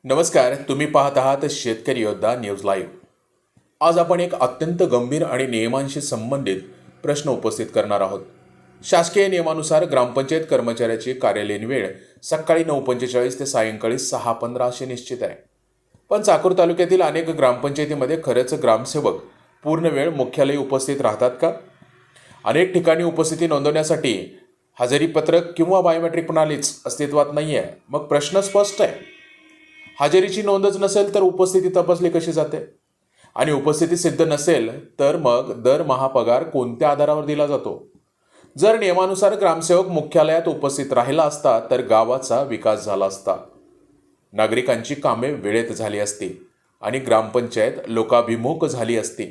नमस्कार, तुम्ही पाहत आहात शेतकरी योद्धा न्यूज लाईव्ह। आज आपण एक अत्यंत गंभीर आणि नियमांशी संबंधित प्रश्न उपस्थित करणार आहोत। शासकीय नियमानुसार ग्रामपंचायत कर्मचाऱ्याची कार्यालयीन वेळ सकाळी 9:45 ते सायंकाळी 6:15 अशी निश्चित आहे। पण चाकूर तालुक्यातील अनेक ग्रामपंचायतीमध्ये खरंच ग्रामसेवक पूर्ण वेळ मुख्यालयी उपस्थित राहतात का? अनेक ठिकाणी उपस्थिती नोंदवण्यासाठी हजेरीपत्रक किंवा बायोमेट्रिक प्रणालीच अस्तित्वात नाही आहे। मग प्रश्न स्पष्ट आहे, हजेरीची नोंदच नसेल तर उपस्थिती तपासली कशी जाते? आणि उपस्थिती सिद्ध नसेल तर मग दरमहा पगार कोणत्या आधारावर दिला जातो? जर नियमानुसार ग्रामसेवक मुख्यालयात उपस्थित राहिला असता तर गावाचा विकास झाला असता, नागरिकांची कामे वेळेत झाली असती आणि ग्रामपंचायत लोकाभिमुख झाली असती।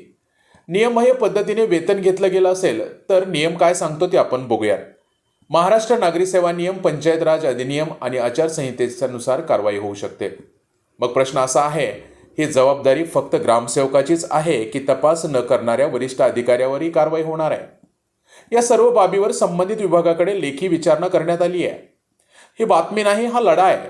नियमबाह्य पद्धतीने वेतन घेतलं गेलं असेल तर नियम काय सांगतो ते आपण बघूया। महाराष्ट्र नागरी सेवा नियम, पंचायत राज अधिनियम आणि आचारसंहितेनुसार कारवाई होऊ शकते। मग प्रश्न असा आहे, ही जबाबदारी फक्त ग्रामसेवकाचीच आहे की तपास न करणाऱ्या वरिष्ठ अधिकाऱ्यावरही कारवाई होणार आहे? या सर्व बाबीवर संबंधित विभागाकडे लेखी विचारणा करण्यात आली आहे। ही बातमी नाही, हा लढा आहे।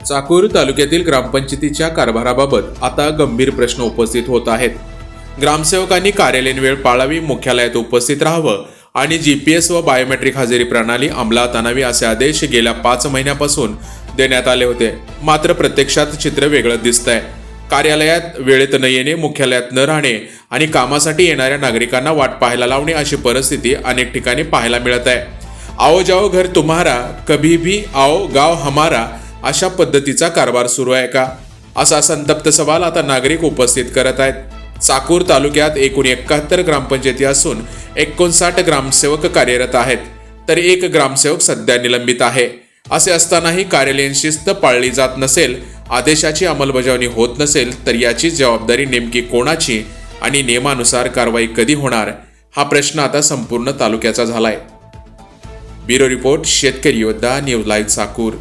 चाकूर तालुक्यातील ग्रामपंचायतीच्या कारभाराबाबत आता गंभीर प्रश्न उपस्थित होत आहेत। ग्रामसेवकांनी कार्यालयीन वेळ पाळावी, मुख्यालयात उपस्थित राहावं आणि GPS व बायोमेट्रिक हजेरी प्रणाली अंमलात आणावी असे आदेश गेल्या 5 महिन्यापासून देण्यात आले होते। मात्र प्रत्यक्षात चित्र वेगळं दिसतंय। कार्यालयात वेळेत न येणे, मुख्यालयात न राहणे आणि कामासाठी येणाऱ्या नागरिकांना वाट पाहायला लावणे अशी परिस्थिती अनेक ठिकाणी पाहायला मिळत आहे। आओ जाओ घर तुम्हारा, कभी भी आओ गाव हमारा अशा पद्धतीचा कारभार सुरू आहे का, असा संतप्त सवाल आता नागरिक उपस्थित करत आहेत। चाकूर तालुक्यात एकूण 71 ग्रामपंचायती असून 59 ग्रामसेवक कार्यरत आहेत, तर 1 ग्रामसेवक सध्या निलंबित आहे। असे असतानाही कार्यालयीन शिस्त पाळली जात नसेल, आदेशाची अंमलबजावणी होत नसेल तर याची जबाबदारी नेमकी कोणाची आणि नियमानुसार कारवाई कधी होणार, हा प्रश्न आता संपूर्ण तालुक्याचा झालाय। ब्युरो रिपोर्ट, शेतकरी योद्धा न्यूज लाईव्ह चाकूर।